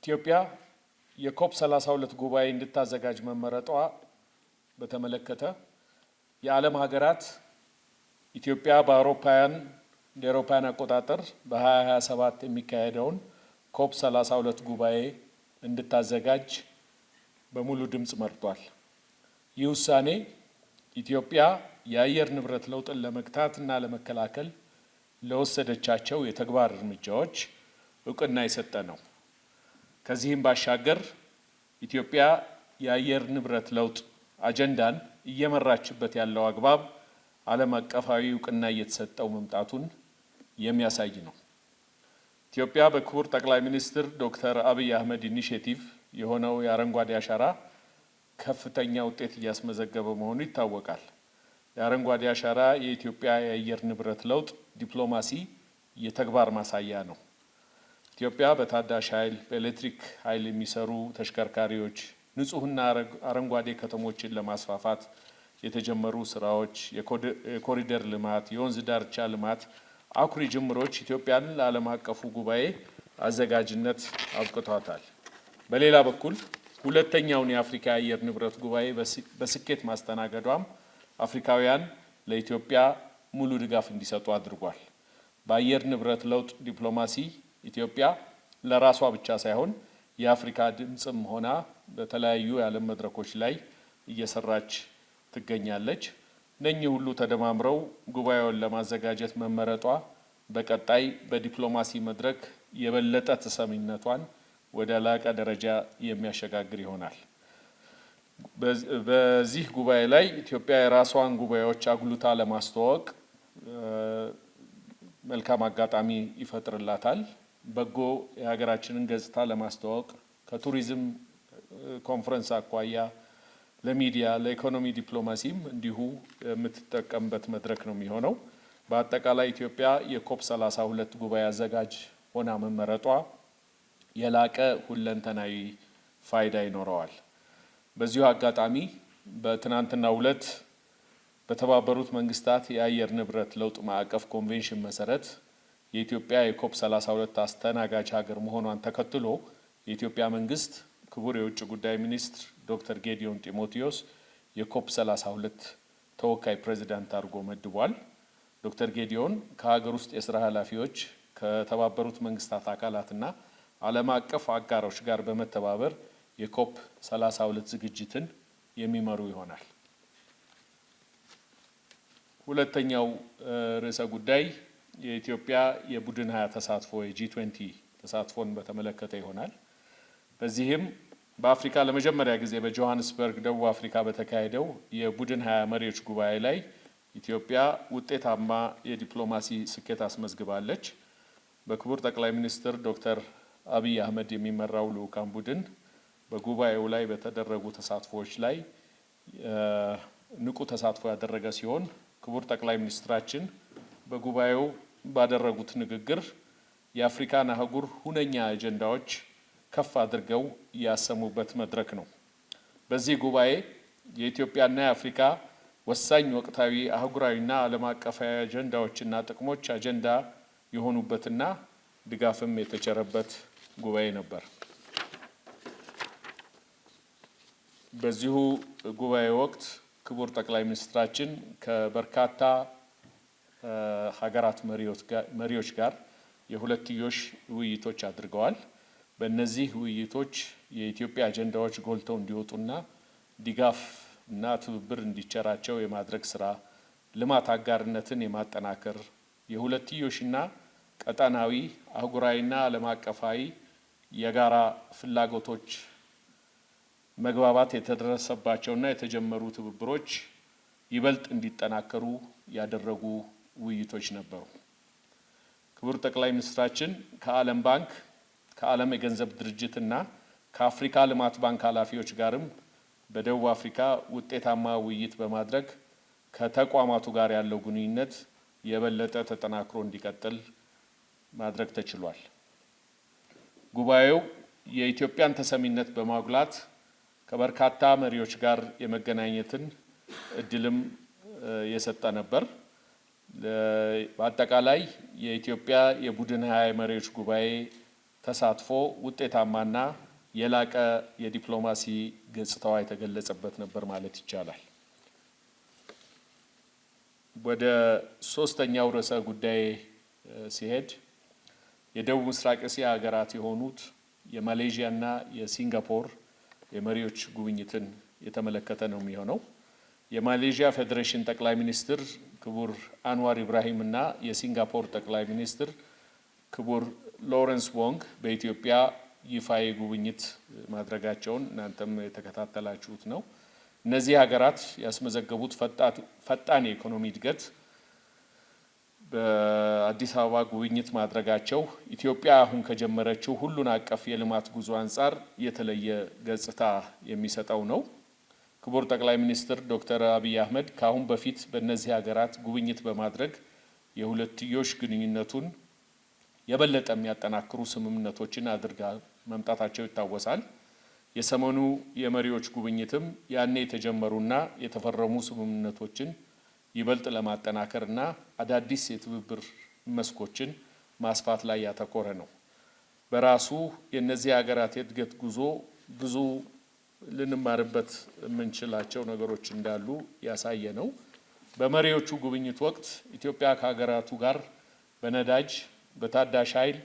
ኢትዮጵያ የኮፕ 32 ጉባኤ እንድታዘጋጅ መመረጧ በተመለከተ የዓለም ሀገራት ኢትዮጵያ በአውሮፓውያን አቆጣጠር በ2027 የሚካሄደውን ኮፕ 32 ጉባኤ እንድታዘጋጅ በሙሉ ድምጽ መርጧል። ይህ ውሳኔ ኢትዮጵያ የአየር ንብረት ለውጥን ለመግታትና ለመከላከል ለወሰደቻቸው የተግባር እርምጃዎች እውቅና የሰጠ ነው። ከዚህም ባሻገር ኢትዮጵያ የአየር ንብረት ለውጥ አጀንዳን እየመራችበት ያለው አግባብ ዓለም አቀፋዊ እውቅና እየተሰጠው መምጣቱን የሚያሳይ ነው። ኢትዮጵያ በክቡር ጠቅላይ ሚኒስትር ዶክተር አብይ አህመድ ኢኒሼቲቭ የሆነው የአረንጓዴ አሻራ ከፍተኛ ውጤት እያስመዘገበ መሆኑ ይታወቃል። የአረንጓዴ አሻራ የኢትዮጵያ የአየር ንብረት ለውጥ ዲፕሎማሲ የተግባር ማሳያ ነው። ኢትዮጵያ በታዳሽ ኃይል፣ በኤሌክትሪክ ኃይል የሚሰሩ ተሽከርካሪዎች፣ ንጹህና አረንጓዴ ከተሞችን ለማስፋፋት የተጀመሩ ስራዎች፣ የኮሪደር ልማት፣ የወንዝ ዳርቻ ልማት አኩሪ ጅምሮች ኢትዮጵያን ለዓለም አቀፉ ጉባኤ አዘጋጅነት አብቅቷታል። በሌላ በኩል ሁለተኛውን የአፍሪካ የአየር ንብረት ጉባኤ በስኬት ማስተናገዷም አፍሪካውያን ለኢትዮጵያ ሙሉ ድጋፍ እንዲሰጡ አድርጓል። በአየር ንብረት ለውጥ ዲፕሎማሲ ኢትዮጵያ ለራሷ ብቻ ሳይሆን የአፍሪካ ድምጽም ሆና በተለያዩ የዓለም መድረኮች ላይ እየሰራች ትገኛለች። እነኚህ ሁሉ ተደማምረው ጉባኤውን ለማዘጋጀት መመረጧ በቀጣይ በዲፕሎማሲ መድረክ የበለጠ ተሰሚነቷን ወደ ላቀ ደረጃ የሚያሸጋግር ይሆናል። በዚህ ጉባኤ ላይ ኢትዮጵያ የራሷን ጉባኤዎች አጉልታ ለማስተዋወቅ መልካም አጋጣሚ ይፈጥርላታል። በጎ የሀገራችንን ገጽታ ለማስተዋወቅ ከቱሪዝም ኮንፈረንስ አኳያ ለሚዲያ፣ ለኢኮኖሚ ዲፕሎማሲም እንዲሁ የምትጠቀምበት መድረክ ነው የሚሆነው። በአጠቃላይ ኢትዮጵያ የኮፕ 32 ጉባኤ አዘጋጅ ሆና መመረጧ የላቀ ሁለንተናዊ ፋይዳ ይኖረዋል። በዚሁ አጋጣሚ በትናንትናው ዕለት በተባበሩት መንግስታት የአየር ንብረት ለውጥ ማዕቀፍ ኮንቬንሽን መሰረት የኢትዮጵያ የኮፕ 32 አስተናጋጅ ሀገር መሆኗን ተከትሎ የኢትዮጵያ መንግስት ክቡር የውጭ ጉዳይ ሚኒስትር ዶክተር ጌዲዮን ጢሞቴዎስ የኮፕ 32 ተወካይ ፕሬዚዳንት አድርጎ መድቧል። ዶክተር ጌዲዮን ከሀገር ውስጥ የስራ ኃላፊዎች ከተባበሩት መንግስታት አካላትና ዓለም አቀፍ አጋሮች ጋር በመተባበር የኮፕ 32 ዝግጅትን የሚመሩ ይሆናል። ሁለተኛው ርዕሰ ጉዳይ የኢትዮጵያ የቡድን 20 ተሳትፎ የጂ20 ተሳትፎን በተመለከተ ይሆናል። በዚህም በአፍሪካ ለመጀመሪያ ጊዜ በጆሃንስበርግ ደቡብ አፍሪካ በተካሄደው የቡድን 20 መሪዎች ጉባኤ ላይ ኢትዮጵያ ውጤታማ የዲፕሎማሲ ስኬት አስመዝግባለች። በክቡር ጠቅላይ ሚኒስትር ዶክተር አብይ አህመድ የሚመራው ልዑካን ቡድን በጉባኤው ላይ በተደረጉ ተሳትፎዎች ላይ ንቁ ተሳትፎ ያደረገ ሲሆን ክቡር ጠቅላይ ሚኒስትራችን በጉባኤው ባደረጉት ንግግር የአፍሪካን አህጉር ሁነኛ አጀንዳዎች ከፍ አድርገው ያሰሙበት መድረክ ነው። በዚህ ጉባኤ የኢትዮጵያና የአፍሪካ ወሳኝ ወቅታዊ አህጉራዊና ዓለም አቀፋዊ አጀንዳዎችና ጥቅሞች አጀንዳ የሆኑበትና ድጋፍም የተቸረበት ጉባኤ ነበር። በዚሁ ጉባኤ ወቅት ክቡር ጠቅላይ ሚኒስትራችን ከበርካታ ሀገራት መሪዎች ጋር የሁለትዮሽ ውይይቶች አድርገዋል። በእነዚህ ውይይቶች የኢትዮጵያ አጀንዳዎች ጎልተው እንዲወጡና ድጋፍ እና ትብብር እንዲቸራቸው የማድረግ ስራ፣ ልማት አጋርነትን የማጠናከር የሁለትዮሽና ቀጠናዊ አህጉራዊና ዓለም አቀፋዊ የጋራ ፍላጎቶች መግባባት የተደረሰባቸውና የተጀመሩ ትብብሮች ይበልጥ እንዲጠናከሩ ያደረጉ ውይይቶች ነበሩ። ክቡር ጠቅላይ ሚኒስትራችን ከዓለም ባንክ፣ ከዓለም የገንዘብ ድርጅትና ከአፍሪካ ልማት ባንክ ኃላፊዎች ጋርም በደቡብ አፍሪካ ውጤታማ ውይይት በማድረግ ከተቋማቱ ጋር ያለው ግንኙነት የበለጠ ተጠናክሮ እንዲቀጥል ማድረግ ተችሏል። ጉባኤው የኢትዮጵያን ተሰሚነት በማጉላት ከበርካታ መሪዎች ጋር የመገናኘትን እድልም የሰጠ ነበር። በአጠቃላይ የኢትዮጵያ የቡድን 20 መሪዎች ጉባኤ ተሳትፎ ውጤታማና የላቀ የዲፕሎማሲ ገጽታዋ የተገለጸበት ነበር ማለት ይቻላል። ወደ ሶስተኛው ርዕሰ ጉዳይ ሲሄድ የደቡብ ምስራቅ እስያ ሀገራት የሆኑት የማሌዥያና የሲንጋፖር የመሪዎች ጉብኝትን የተመለከተ ነው የሚሆነው። የማሌዥያ ፌዴሬሽን ጠቅላይ ሚኒስትር ክቡር አንዋር ኢብራሂም እና የሲንጋፖር ጠቅላይ ሚኒስትር ክቡር ሎረንስ ወንግ በኢትዮጵያ ይፋዊ ጉብኝት ማድረጋቸውን እናንተም የተከታተላችሁት ነው። እነዚህ ሀገራት ያስመዘገቡት ፈጣን የኢኮኖሚ እድገት በአዲስ አበባ ጉብኝት ማድረጋቸው ኢትዮጵያ አሁን ከጀመረችው ሁሉን አቀፍ የልማት ጉዞ አንጻር የተለየ ገጽታ የሚሰጠው ነው። ክቡር ጠቅላይ ሚኒስትር ዶክተር አብይ አህመድ ከአሁን በፊት በእነዚህ ሀገራት ጉብኝት በማድረግ የሁለትዮሽ ግንኙነቱን የበለጠ የሚያጠናክሩ ስምምነቶችን አድርጋ መምጣታቸው ይታወሳል። የሰሞኑ የመሪዎች ጉብኝትም ያኔ የተጀመሩና የተፈረሙ ስምምነቶችን ይበልጥ ለማጠናከርና አዳዲስ የትብብር መስኮችን ማስፋት ላይ ያተኮረ ነው። በራሱ የእነዚህ ሀገራት የእድገት ጉዞ ብዙ ልንማርበት የምንችላቸው ነገሮች እንዳሉ ያሳየ ነው። በመሪዎቹ ጉብኝት ወቅት ኢትዮጵያ ከሀገራቱ ጋር በነዳጅ፣ በታዳሽ ኃይል፣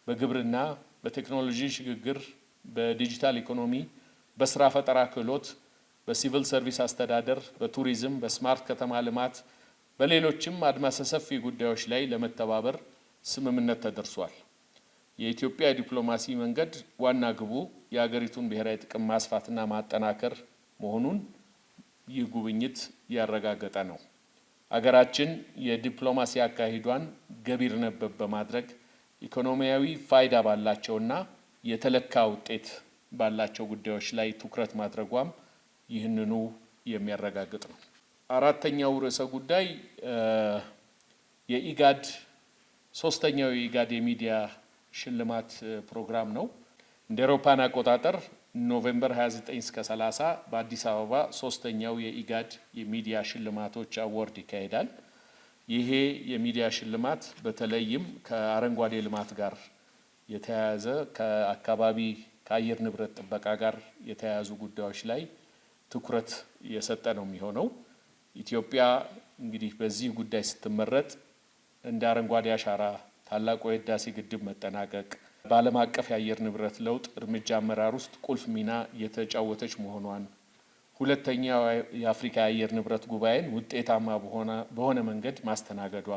በግብርና፣ በቴክኖሎጂ ሽግግር፣ በዲጂታል ኢኮኖሚ፣ በስራ ፈጠራ ክህሎት፣ በሲቪል ሰርቪስ አስተዳደር፣ በቱሪዝም፣ በስማርት ከተማ ልማት፣ በሌሎችም አድማሰ ሰፊ ጉዳዮች ላይ ለመተባበር ስምምነት ተደርሷል። የኢትዮጵያ ዲፕሎማሲ መንገድ ዋና ግቡ የሀገሪቱን ብሔራዊ ጥቅም ማስፋትና ማጠናከር መሆኑን ይህ ጉብኝት ያረጋገጠ ነው። አገራችን የዲፕሎማሲ አካሂዷን ገቢር ነበብ በማድረግ ኢኮኖሚያዊ ፋይዳ ባላቸውና የተለካ ውጤት ባላቸው ጉዳዮች ላይ ትኩረት ማድረጓም ይህንኑ የሚያረጋግጥ ነው። አራተኛው ርዕሰ ጉዳይ የኢጋድ ሶስተኛው የኢጋድ የሚዲያ ሽልማት ፕሮግራም ነው። እንደ አውሮፓውያን አቆጣጠር ኖቬምበር 29 እስከ 30 በአዲስ አበባ ሶስተኛው የኢጋድ የሚዲያ ሽልማቶች አዋርድ ይካሄዳል። ይሄ የሚዲያ ሽልማት በተለይም ከአረንጓዴ ልማት ጋር የተያያዘ ከአካባቢ ከአየር ንብረት ጥበቃ ጋር የተያያዙ ጉዳዮች ላይ ትኩረት የሰጠ ነው የሚሆነው። ኢትዮጵያ እንግዲህ በዚህ ጉዳይ ስትመረጥ እንደ አረንጓዴ አሻራ፣ ታላቁ የህዳሴ ግድብ መጠናቀቅ፣ በዓለም አቀፍ የአየር ንብረት ለውጥ እርምጃ አመራር ውስጥ ቁልፍ ሚና የተጫወተች መሆኗን፣ ሁለተኛው የአፍሪካ የአየር ንብረት ጉባኤን ውጤታማ በሆነ መንገድ ማስተናገዷ፣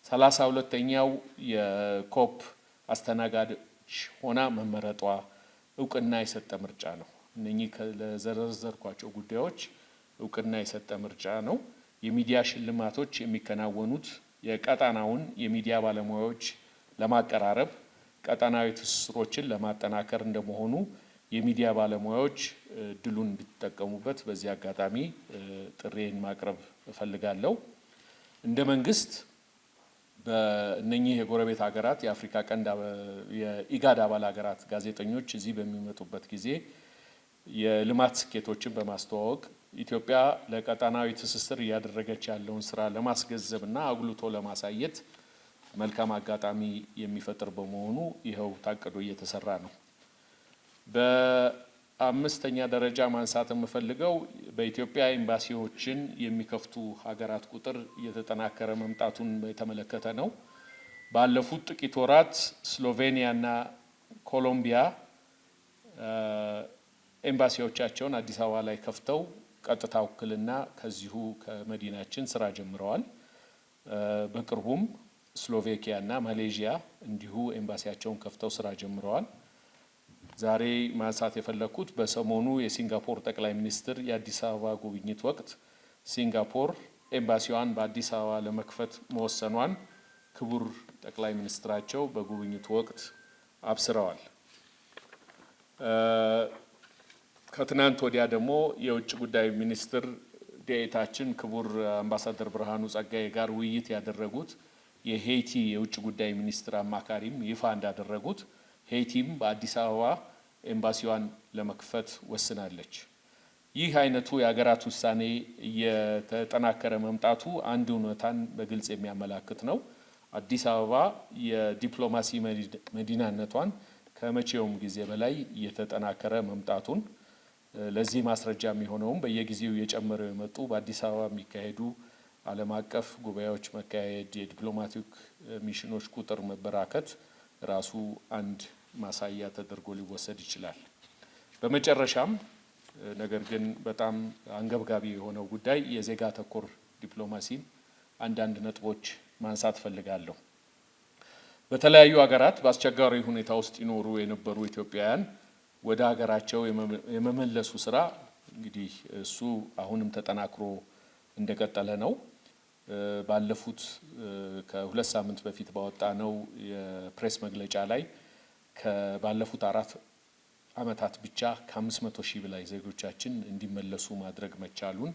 32ኛው የኮፕ አስተናጋጅ ሆና መመረጧ እውቅና የሰጠ ምርጫ ነው። እነኚህ ለዘረዘርኳቸው ጉዳዮች እውቅና የሰጠ ምርጫ ነው። የሚዲያ ሽልማቶች የሚከናወኑት የቀጣናውን የሚዲያ ባለሙያዎች ለማቀራረብ፣ ቀጣናዊ ትስስሮችን ለማጠናከር እንደመሆኑ የሚዲያ ባለሙያዎች ድሉን እንዲጠቀሙበት በዚህ አጋጣሚ ጥሬን ማቅረብ እፈልጋለሁ። እንደ መንግስት በእነኚህ የጎረቤት ሀገራት የአፍሪካ ቀንድ የኢጋድ አባል ሀገራት ጋዜጠኞች እዚህ በሚመጡበት ጊዜ የልማት ስኬቶችን በማስተዋወቅ ኢትዮጵያ ለቀጣናዊ ትስስር እያደረገች ያለውን ስራ ለማስገንዘብና አጉልቶ ለማሳየት መልካም አጋጣሚ የሚፈጥር በመሆኑ ይኸው ታቅዶ እየተሰራ ነው። በአምስተኛ ደረጃ ማንሳት የምፈልገው በኢትዮጵያ ኤምባሲዎችን የሚከፍቱ ሀገራት ቁጥር እየተጠናከረ መምጣቱን የተመለከተ ነው። ባለፉት ጥቂት ወራት ስሎቬኒያና ኮሎምቢያ ኤምባሲዎቻቸውን አዲስ አበባ ላይ ከፍተው ቀጥታ ውክልና ከዚሁ ከመዲናችን ስራ ጀምረዋል። በቅርቡም ስሎቬኪያና ማሌዥያ እንዲሁ ኤምባሲያቸውን ከፍተው ስራ ጀምረዋል። ዛሬ ማንሳት የፈለኩት በሰሞኑ የሲንጋፖር ጠቅላይ ሚኒስትር የአዲስ አበባ ጉብኝት ወቅት ሲንጋፖር ኤምባሲዋን በአዲስ አበባ ለመክፈት መወሰኗን ክቡር ጠቅላይ ሚኒስትራቸው በጉብኝቱ ወቅት አብስረዋል። ከትናንት ወዲያ ደግሞ የውጭ ጉዳይ ሚኒስትር ዴኤታችን ክቡር አምባሳደር ብርሃኑ ጸጋዬ ጋር ውይይት ያደረጉት የሄይቲ የውጭ ጉዳይ ሚኒስትር አማካሪም ይፋ እንዳደረጉት ሄይቲም በአዲስ አበባ ኤምባሲዋን ለመክፈት ወስናለች። ይህ አይነቱ የሀገራት ውሳኔ እየተጠናከረ መምጣቱ አንድ እውነታን በግልጽ የሚያመላክት ነው። አዲስ አበባ የዲፕሎማሲ መዲናነቷን ከመቼውም ጊዜ በላይ እየተጠናከረ መምጣቱን ለዚህ ማስረጃ የሚሆነውም በየጊዜው እየጨመሩ የመጡ በአዲስ አበባ የሚካሄዱ ዓለም አቀፍ ጉባኤዎች መካሄድ፣ የዲፕሎማቲክ ሚሽኖች ቁጥር መበራከት ራሱ አንድ ማሳያ ተደርጎ ሊወሰድ ይችላል። በመጨረሻም ነገር ግን በጣም አንገብጋቢ የሆነው ጉዳይ የዜጋ ተኮር ዲፕሎማሲን አንዳንድ ነጥቦች ማንሳት ፈልጋለሁ። በተለያዩ ሀገራት በአስቸጋሪ ሁኔታ ውስጥ ይኖሩ የነበሩ ኢትዮጵያውያን ወደ ሀገራቸው የመመለሱ ስራ እንግዲህ እሱ አሁንም ተጠናክሮ እንደቀጠለ ነው። ባለፉት ከ2 ሳምንት በፊት ባወጣነው የፕሬስ መግለጫ ላይ ባለፉት 4 ዓመታት ብቻ ከ500 ሺህ በላይ ዜጎቻችን እንዲመለሱ ማድረግ መቻሉን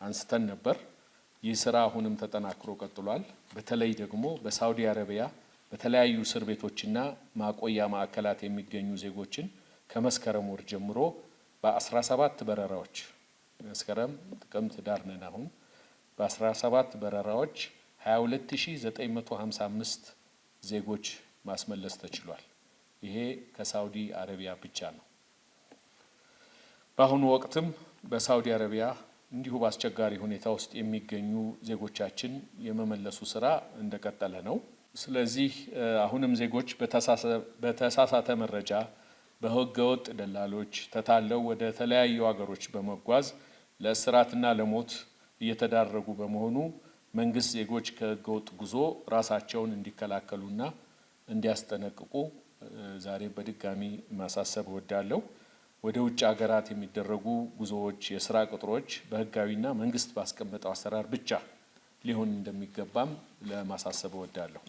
አንስተን ነበር። ይህ ስራ አሁንም ተጠናክሮ ቀጥሏል። በተለይ ደግሞ በሳውዲ አረቢያ በተለያዩ እስር ቤቶችና ማቆያ ማዕከላት የሚገኙ ዜጎችን ከመስከረም ወር ጀምሮ በ17 በረራዎች መስከረም፣ ጥቅምት፣ ዳር ነን አሁን በ17 በረራዎች 22955 ዜጎች ማስመለስ ተችሏል። ይሄ ከሳውዲ አረቢያ ብቻ ነው። በአሁኑ ወቅትም በሳውዲ አረቢያ እንዲሁ በአስቸጋሪ ሁኔታ ውስጥ የሚገኙ ዜጎቻችን የመመለሱ ስራ እንደቀጠለ ነው። ስለዚህ አሁንም ዜጎች በተሳሳተ መረጃ በህገወጥ ደላሎች ተታለው ወደ ተለያዩ ሀገሮች በመጓዝ ለእስራትና ለሞት እየተዳረጉ በመሆኑ መንግስት ዜጎች ከህገወጥ ጉዞ ራሳቸውን እንዲከላከሉና እንዲያስጠነቅቁ ዛሬ በድጋሚ ማሳሰብ እወዳለሁ። ወደ ውጭ ሀገራት የሚደረጉ ጉዞዎች፣ የስራ ቅጥሮች በህጋዊና መንግስት ባስቀመጠው አሰራር ብቻ ሊሆን እንደሚገባም ለማሳሰብ እወዳለሁ።